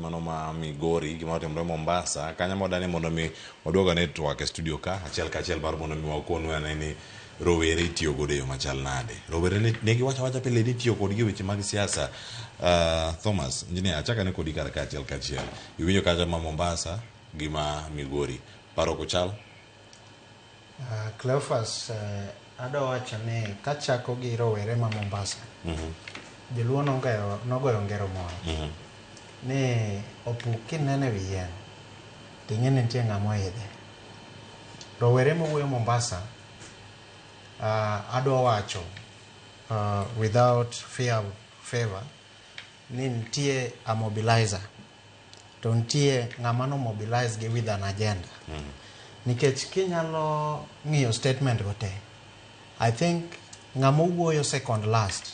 mano ma Migori gima otimre Mombasa kanya modani mondo mi oduoga network e studio ka achiel ka achiel mar mondo mi wakonu ni rowere itiyo godo e yo machal nade. Rowere ne giwacha pile ni tiyo kodgi weche mag siasa. Thomas engineer achaka ne kodi kar ka achiel ka achiel iwinjo kacha ma Mombasa gima Migori paro ko chal. Cleophas ado wacho ni kachako gi rowere ma Mombasa joluo nogoyo ngero moro ni opuk kinene wi yien ting'e ni nitie ng'ama oidhe. Rowere mowuoyo Mombasa adwa wacho without fear of favor ni nitie a mobilizer to nitie ng'ama no mobilize gi with an agenda. Nikech kinyalo ng'iyo statement gote I think ng'ama wuoyo second last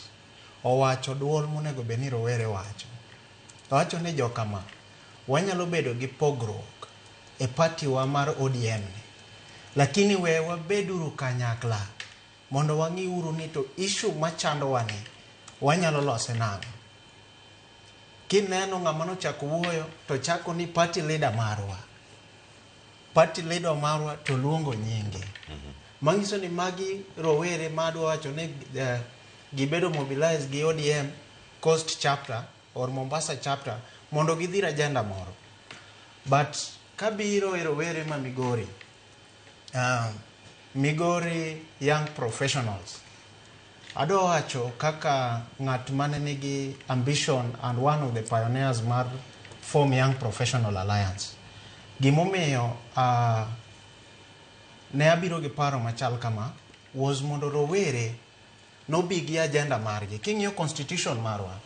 owacho duol monego beni rowere wacho ni jokama wanyalo bedo gi pogruok e party wa mar ODM ni lakini we wabeduru kanyakla mondo wang'i uru ni to issue machando wani wanyalo lose nang'o. Kineno ng'ama nochako wuoyo to chako ni party leader marwa to luongo nyinge. Mangiso ni magi rowere madwa wacho ni gibedo mobilize gi ODM Coast chapter or Mombasa chapter mondo gidhir agenda moro. But kabiro e rowere ma Migori, Migori young professionals, adwa wacho kaka ng'at mane nigi ambition and one of the pioneers mar form Young Professional Alliance. Gimomiyo ne abiro gi paro machal kama was mondo rowere no bigi agenda margi. King'iyo constitution marwa,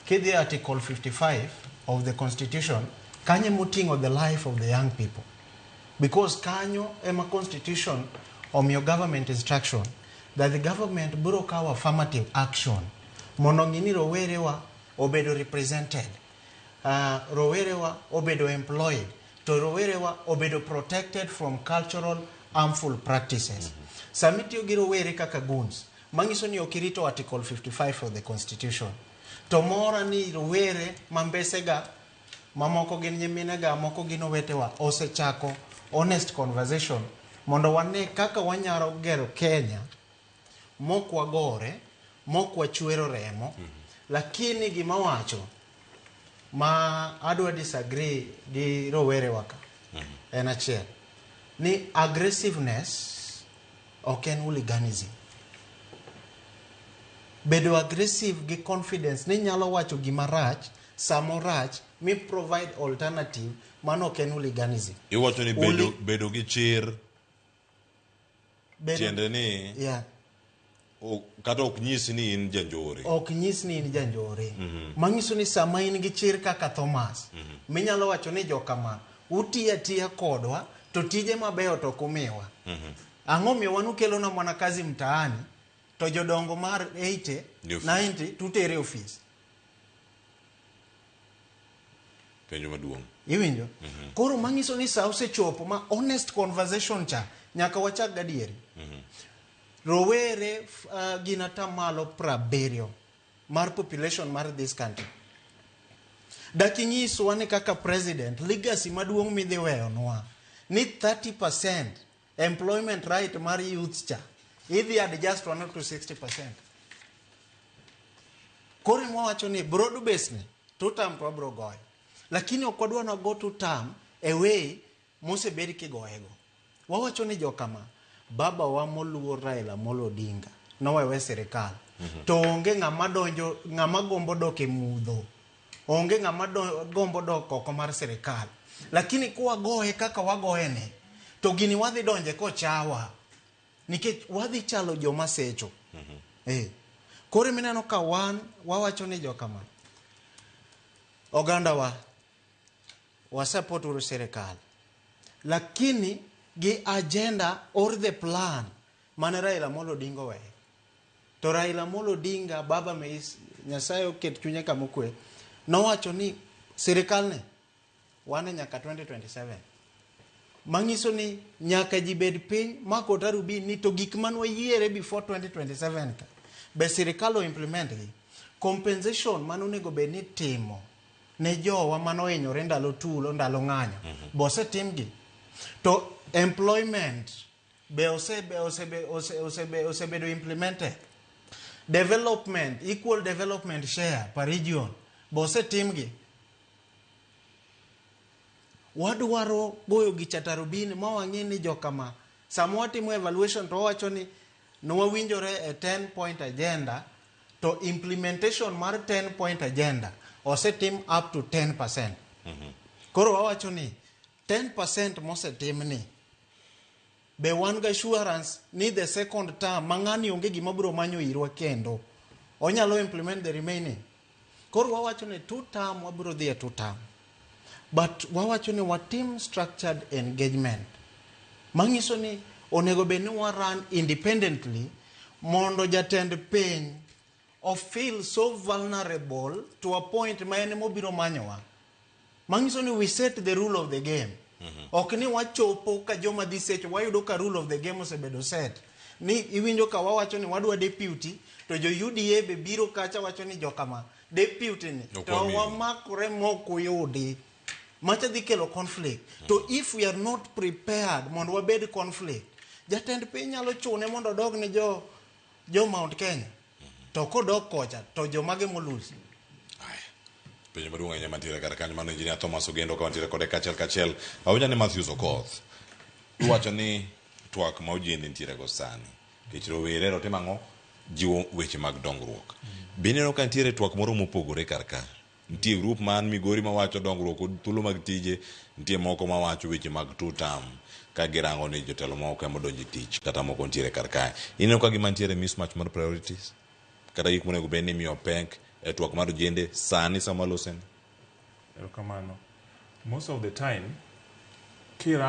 kidhi article 55 of the constitution, kanye moting'o the life of the young people. Because kanyo ema constitution omiyo government instruction that the government biro kawo affirmative action mondo ng'ini rowere wa obedo represented, rowere wa obedo employed, to rowere wa obedo protected from cultural harmful practices. Samitiyo gi rowere kaka goons, mangiso ni okirito article 55 of the constitution. To mora ni rowere mambesega, mamoko gin nyiminega, moko gin owetewa, osechako honest conversation mondo wane kaka wanyaro gero Kenya mokwa gore, mokwa chwero remo. Lakini gima wacho ma adwa disagree gi rowere waka en achiel ni aggressiveness ok en hooliganism. Bedo aggressive gi confidence ni nyalo wacho gima rach, samo rach, mi provide alternative, mano ok en hooliganism. Iwacho ni bedo gi chir tiende ni yeah. Kata ok nyisi ni in janjore. Ok nyisi ni in janjore. Mangiso ni sama in gi chir kaka Thomas, minyalo wacho ni jokama utiya tiya kodwa to tije mabeyo to kumiwa. Ang'o miyo wanu kelo na mwana kazi mtaani to jodongo mar 80 90 tutere office. Penjo maduong'. Iwinjo? Koro mangiso ni sa osechopo ma honest conversation cha nyaka wachak gadieri. Rowere gina tamalo 70 mar population mar this country. Dakinyiso wane kaka president legacy maduong' midhi weyo nwa ni 30% employment right mar youth cha idhi adjust to 60%. Koro mwawacho ni broad base ni tutam to abro goyo. Lakini okwadwa na go to term away mose bedi kigoego. Wawacho ni jokama baba wa moluor Raila Amolo Odinga nowewe serikal. To onge ng'ama donjo, ng'ama gombo dok e mudho. Onge ng'ama gombo dok oko mar serikal. Lakini kuwa gohe kaka wagohe ne, to gini wadhi donje ko chawa. Nikech wadhi chalo joma secho. Kore mineno ka wawacho ni jokama oganda wa support uru serikal. Lakini gi agenda or the plan mane Raila Amolo Odinga we. To Raila Amolo Odinga baba meis Nyasaye oket chunye kama okwe. Nowacho ni serikal ne wane nyaka 2027. Mangiso ni nyaka jibed piny makota rubi ni to gik manwa yiere before 2027 ka. Be serikal o implement gi compensation mano nego be ni timo ne jowa manohinyore ndalo tulo ndalo ng'anyo bosetimgi to employment be osebedo implemented. Development, equal development share per region bosetimgi. Wadwaro goyo gicha tarubini ma wang'e ni jokama sama watimo evaluation to wacho ni nwawinjore e 10 point agenda to implementation mar 10 point agenda osetim up to 10%. Koro wawacho ni 10% mosetim ni be wan ga assurance ni the second term mang'ani onge gima biro manyo irwa kendo onyalo implement the remaining. Koro wawacho ni 2 term wabiro dhi e 2 term. But wawacho ni watim structured engagement. Mangiso ni onego bed ni run independently mondo jatend piny of feel so vulnerable to a point ma en mobiro manyowa. Mangiso ni we set the rule of the game. Ok ni wachopo ka joma dhi secho wayudo ka rule of the game osebedo set. Ni iwinjo ka wawacho ni wadwa deputy to jo UDA be biro kacha wacho ni jokama deputy ni to wamakore mokuyudi. Macha dhi kelo conflict. To if we are not prepared mondo wabed conflict, jatend piny nyalo chune mondo dog ni jo Mount Kenya. To kodok kocha to jomage molusi. Penyo maduong' ahinya mantiere kar kanyo mano Engineer Thomas Ogendo ka wantiere kode kachiel. Awinja ni Matthews Okoth. Iwacho ni twak ma Ogendo nitiere go sani. Kech rowere rotimo ang'o? Jiwo weche mag dongruok. Bineno ka nitiere twak moro mopogore kar ka. Nitie group man Migori mawacho dongruok thuolo mag tije, nitie moko mawacho weche mag 2 term ka girango ni jotelo moko ema donjo tich kata moko nitiere kar kae. Ineno ka gima nitiere mismatch mar priorities kata gik monego bed ni miyo pek e twak mar Ogendo sani sama losen. Erokamano. Most of the time kirang